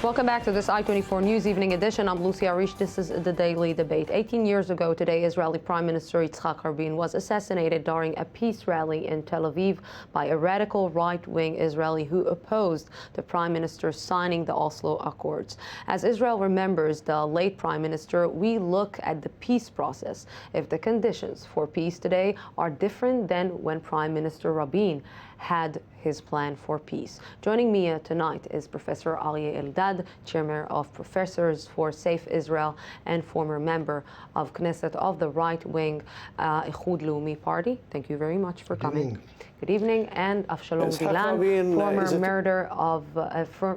Welcome back to this I-24 News Evening Edition. I'm Lucy Arish. This is the Daily Debate. 18 years ago today, Israeli Prime Minister Yitzhak Rabin was assassinated during a peace rally in Tel Aviv by a radical right-wing Israeli who opposed the Prime Minister signing the Oslo Accords. As Israel remembers the late Prime Minister, we look at the peace process. If the conditions for peace today are different than when Prime Minister Rabin had his plan for peace. Joining me tonight is Professor Arieh Eldad, Chairman of Professors for Safe Israel and former member of Knesset of the right-wing Ichud Leumi Party. Thank you very much for coming. Good evening. And Avshalom Vilan,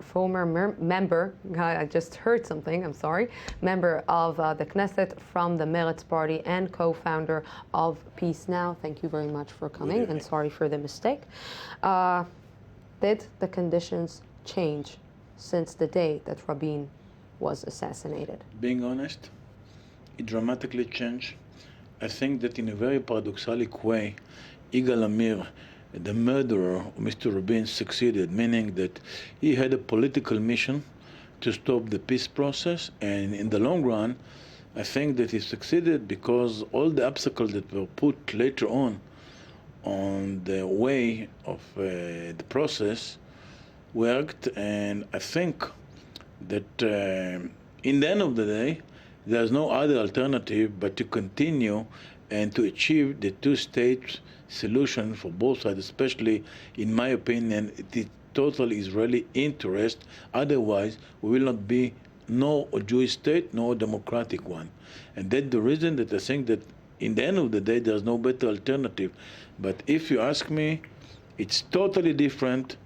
former member, I just heard something, I'm sorry, member of the Knesset from the Meretz Party and co-founder of Peace Now. Thank you very much for coming, and sorry for the mistake. Did the conditions change since the day that Rabin was assassinated? Being honest, it dramatically changed. I think that in a very paradoxical way, Yigal Amir, the murderer of Mr. Rabin, succeeded, meaning that he had a political mission to stop the peace process, and in the long run, I think that he succeeded because all the obstacles that were put later on the way of the process worked, and I think that in the end of the day, there's no other alternative but to continue and to achieve the two-state solution for both sides, especially, in my opinion, the total Israeli interest. Otherwise, we will not be no Jewish state, no democratic one. And that's the reason that I think that in the end of the day, there's no better alternative. But if you ask me, it's totally different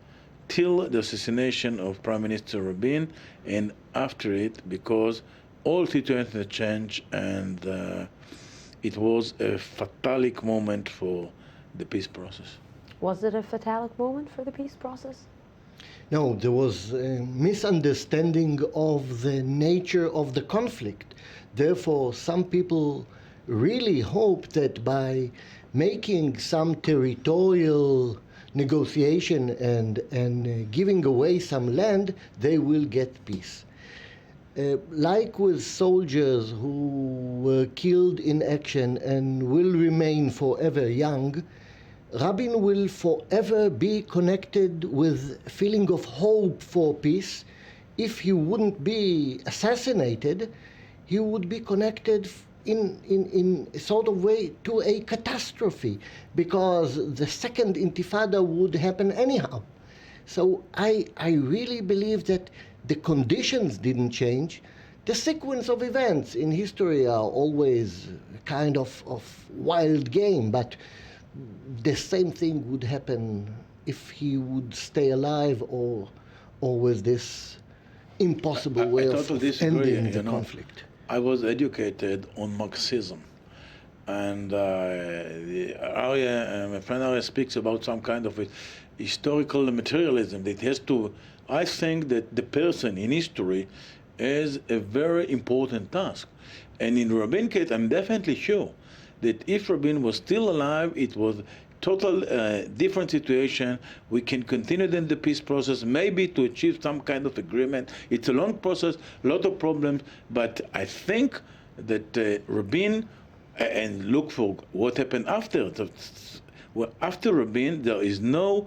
till the assassination of Prime Minister Rabin and after it, because all situations changed, and it was a fatalic moment for the peace process. Was it a fatalic moment for the peace process? No, there was a misunderstanding of the nature of the conflict. Therefore, some people really hope that by making some territorial negotiation and giving away some land, they will get peace. Like with soldiers who were killed in action and will remain forever young, Rabin will forever be connected with a feeling of hope for peace. If he wouldn't be assassinated, he would be connected in a sort of way to a catastrophe, because the second intifada would happen anyhow. So I really believe that the conditions didn't change. The sequence of events in history are always a kind of wild game, but the same thing would happen if he would stay alive or with this impossible way of ending the conflict. I was educated on Marxism, and my friend Arieh speaks about some kind of historical materialism that has to. I think that the person in history is a very important task, and in Rabin case, I'm definitely sure that if Rabin was still alive, it was total different situation. We can continue then the peace process, maybe to achieve some kind of agreement. It's a long process, a lot of problems, but I think that Rabin, and look for what happened after. Well, after Rabin, there is no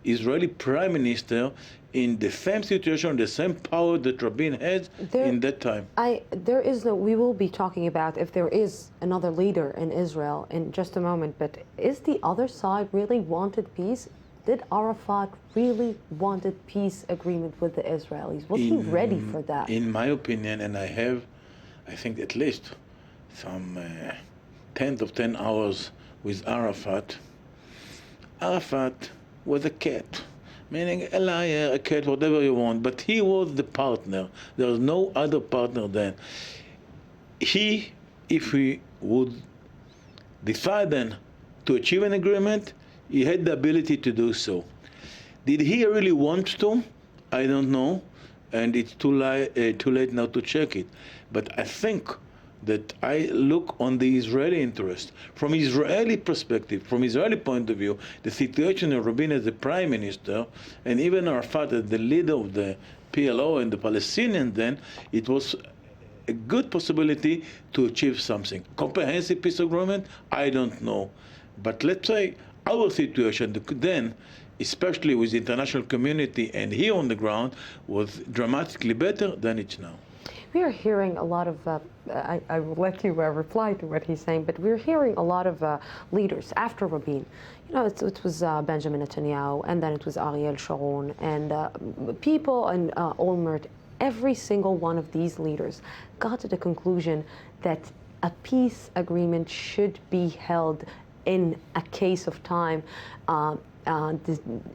Israeli prime minister in the same situation, the same power that Rabin had in that time. We will be talking about if there is another leader in Israel in just a moment, but is the other side really wanted peace? Did Arafat really wanted peace agreement with the Israelis? Was he ready for that? In my opinion, and I think at least some 10 hours with Arafat. Arafat was a cat. Meaning a liar, a cat, whatever you want, but he was the partner. There was no other partner then. If he would decide then to achieve an agreement, he had the ability to do so. Did he really want to? I don't know, and it's too late now to check it. But I think that I look on the Israeli interest. From Israeli perspective, from Israeli point of view, the situation of Rabin as the prime minister, and even Arafat as the leader of the PLO and the Palestinians, then it was a good possibility to achieve something. Comprehensive peace agreement, I don't know. But let's say our situation then, especially with the international community and here on the ground, was dramatically better than it's now. We are hearing a lot of, I will let you reply to what he's saying, but we're hearing a lot of leaders after Rabin. You know, it was Benjamin Netanyahu, and then it was Ariel Sharon, and people, and Olmert. Every single one of these leaders got to the conclusion that a peace agreement should be held in a case of time.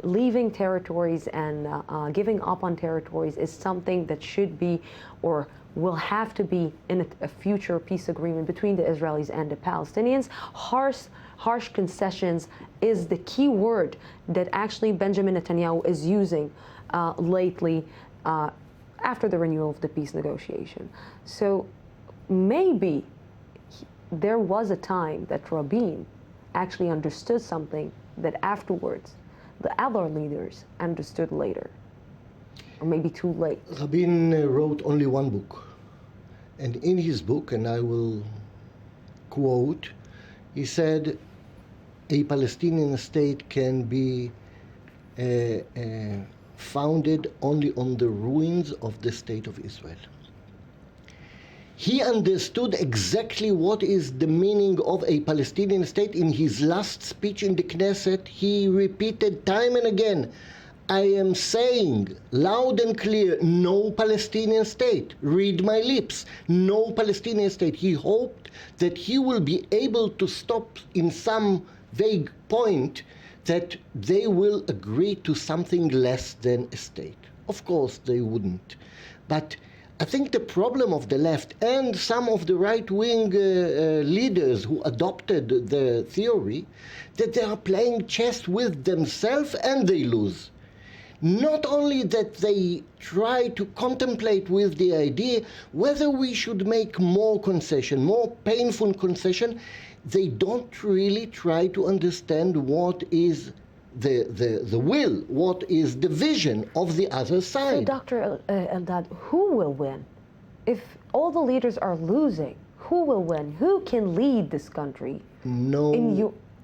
Leaving territories and giving up on territories is something that should be or will have to be in a future peace agreement between the Israelis and the Palestinians. Harsh concessions is the key word that actually Benjamin Netanyahu is using lately after the renewal of the peace negotiation. So maybe there was a time that Rabin actually understood something that afterwards the other leaders understood later, or maybe too late. Rabin wrote only one book, and in his book, and I will quote, he said, a Palestinian state can be founded only on the ruins of the state of Israel. He understood exactly what is the meaning of a Palestinian state. In his last speech in the Knesset, he repeated time and again, I am saying loud and clear, no Palestinian state. Read my lips, no Palestinian state. He hoped that he will be able to stop in some vague point that they will agree to something less than a state. Of course, they wouldn't. But I think the problem of the left and some of the right-wing leaders who adopted the theory, that they are playing chess with themselves and they lose. Not only that they try to contemplate with the idea whether we should make more concession, more painful concession, they don't really try to understand what is the will, what is the vision of the other side. So, Dr. Eldad, who will win? If all the leaders are losing, who will win? Who can lead this country? No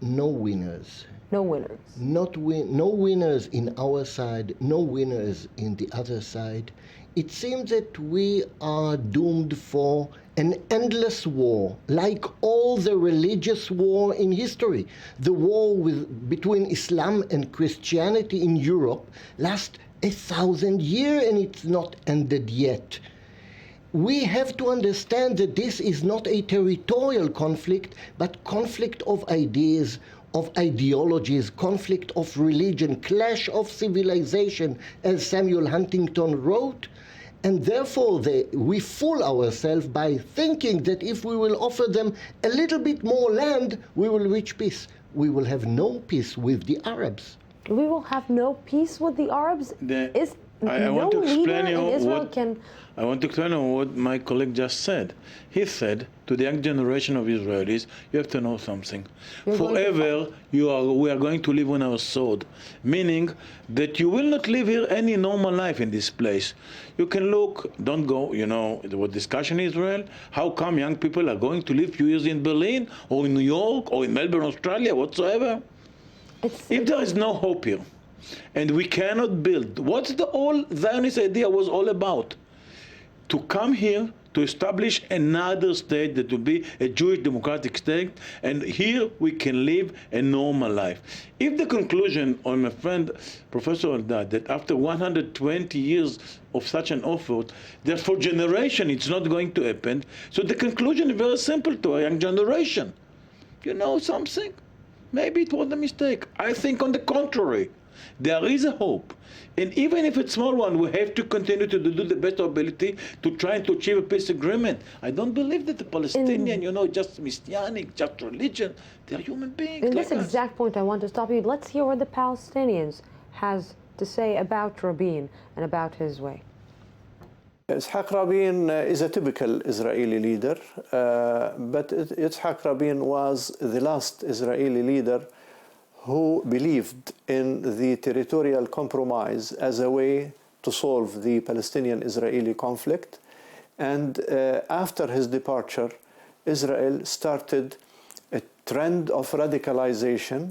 winners. No winners. No winners in our side, no winners in the other side. It seems that we are doomed for an endless war, like all the religious war in history. The war between Islam and Christianity in Europe lasts 1,000 years and it's not ended yet. We have to understand that this is not a territorial conflict, but conflict of ideas, of ideologies, conflict of religion, clash of civilization, as Samuel Huntington wrote. And therefore, we fool ourselves by thinking that if we will offer them a little bit more land, we will reach peace. We will have no peace with the Arabs. We will have no peace with the Arabs? I want to explain what my colleague just said. He said to the young generation of Israelis, you have to know something. Forever, we are going to live on our sword, meaning that you will not live here any normal life in this place. You can look, don't go, there was discussion in Israel. How come young people are going to live few years in Berlin or in New York or in Melbourne, Australia, whatsoever? If there is no hope here, and we cannot build. What's the whole Zionist idea was all about? To come here to establish another state that will be a Jewish democratic state, and here we can live a normal life. If the conclusion on my friend Professor Eldad, that after 120 years of such an effort, that for generation it's not going to happen, so the conclusion is very simple to a young generation. You know something? Maybe it was a mistake. I think on the contrary. There is a hope. And even if it's a small one, we have to continue to do the best of ability to try to achieve a peace agreement. I don't believe that the Palestinian, just Messianic, just religion, they're human beings. In this exact point, I want to stop you. Let's hear what the Palestinians has to say about Rabin and about his way. Yitzhak Rabin is a typical Israeli leader, but Yitzhak Rabin was the last Israeli leader who believed in the territorial compromise as a way to solve the Palestinian-Israeli conflict. And after his departure, Israel started a trend of radicalization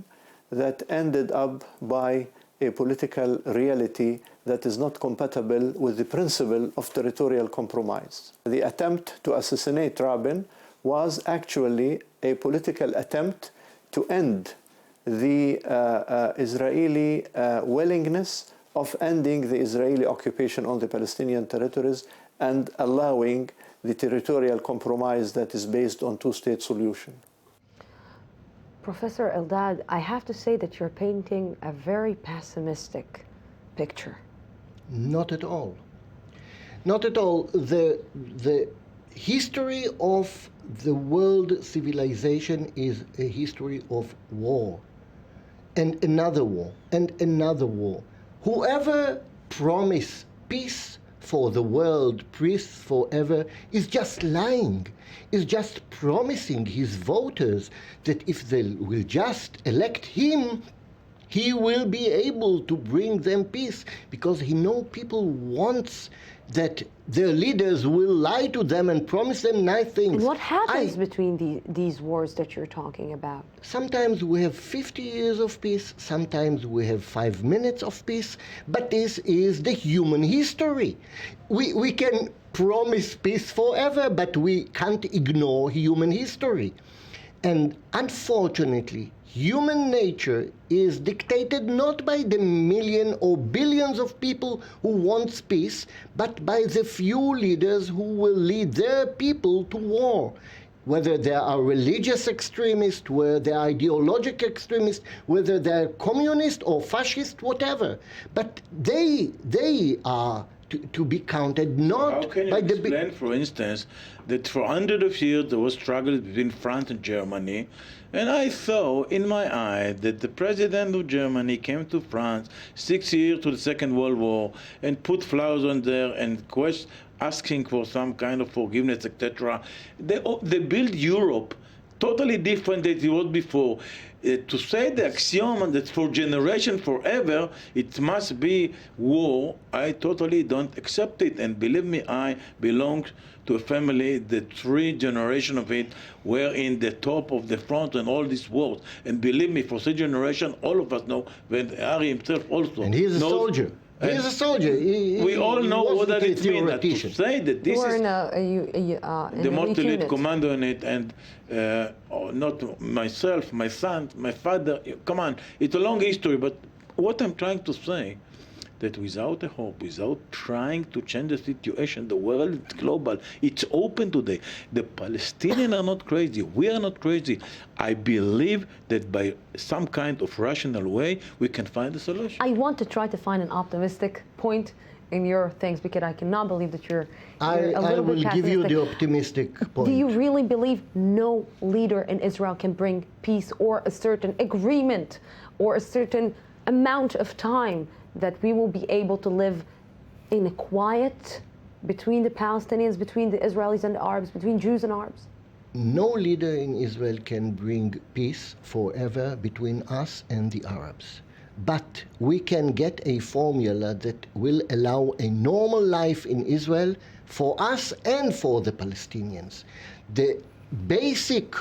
that ended up by a political reality that is not compatible with the principle of territorial compromise. The attempt to assassinate Rabin was actually a political attempt to end the Israeli willingness of ending the Israeli occupation on the Palestinian territories and allowing the territorial compromise that is based on two-state solution. Professor Eldad, I have to say that you're painting a very pessimistic picture. Not at all. Not at all. The history of the world civilization is a history of war, and another war, and another war. Whoever promised peace for the world, peace forever, is just lying, is just promising his voters that if they will just elect him, he will be able to bring them peace, because he knows people wants that their leaders will lie to them and promise them nice things. And what happens between these wars that you're talking about? Sometimes we have 50 years of peace, sometimes we have 5 minutes of peace, but this is the human history. We can promise peace forever, but we can't ignore human history. And unfortunately, human nature is dictated not by the million or billions of people who want peace, but by the few leaders who will lead their people to war. Whether they are religious extremists, whether they are ideological extremists, whether they're communist or fascist, whatever. But they are to be counted not How can you by the... explain, for instance, that for hundreds of years there was struggle between France and Germany, and I saw in my eye that the president of Germany came to France 6 years to the Second World War and put flowers on there and asking for some kind of forgiveness, etc. They built Europe totally different than it was before. To say the axiom that for generation forever it must be war, I totally don't accept it. And believe me, I belong to a family that 3 generations of it were in the top of the front in all these wars. And believe me, for 3 generations, all of us know, when Arieh himself also And he's a soldier. He's a soldier. We all know what that it means. To say that this you were is in the most elite unit. commander in it, and not myself, my son, my father. Come on, it's a long history. But what I'm trying to say, that without a hope, without trying to change the situation, the world is global. It's open today. The Palestinians are not crazy. We are not crazy. I believe that by some kind of rational way, we can find a solution. I want to try to find an optimistic point in your things, because I cannot believe that you're a little I bit will give you the optimistic point. Do you really believe no leader in Israel can bring peace or a certain agreement or a certain amount of time that we will be able to live in a quiet between the Palestinians, between the Israelis and the Arabs, between Jews and Arabs? No leader in Israel can bring peace forever between us and the Arabs. But we can get a formula that will allow a normal life in Israel for us and for the Palestinians. The basic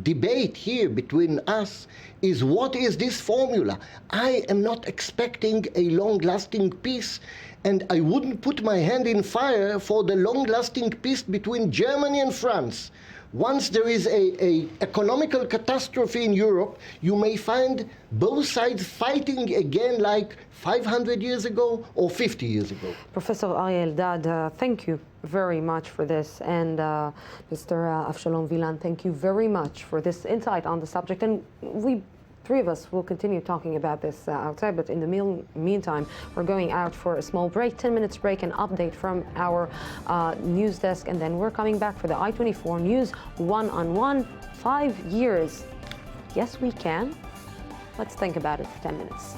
debate here between us is, what is this formula? I am not expecting a long-lasting peace, and I wouldn't put my hand in fire for the long-lasting peace between Germany and France. Once there is a economical catastrophe in Europe, you may find both sides fighting again like 500 years ago or 50 years ago. Professor Arieh Eldad, thank you very much for this. And Mr. Avshalom Vilan, thank you very much for this insight on the subject. And we 3 of us will continue talking about this outside, but in the meantime, we're going out for a small break, 10 minutes break, an update from our news desk, and then we're coming back for the I-24 News one-on-one. 5 years. Yes, we can. Let's think about it for 10 minutes.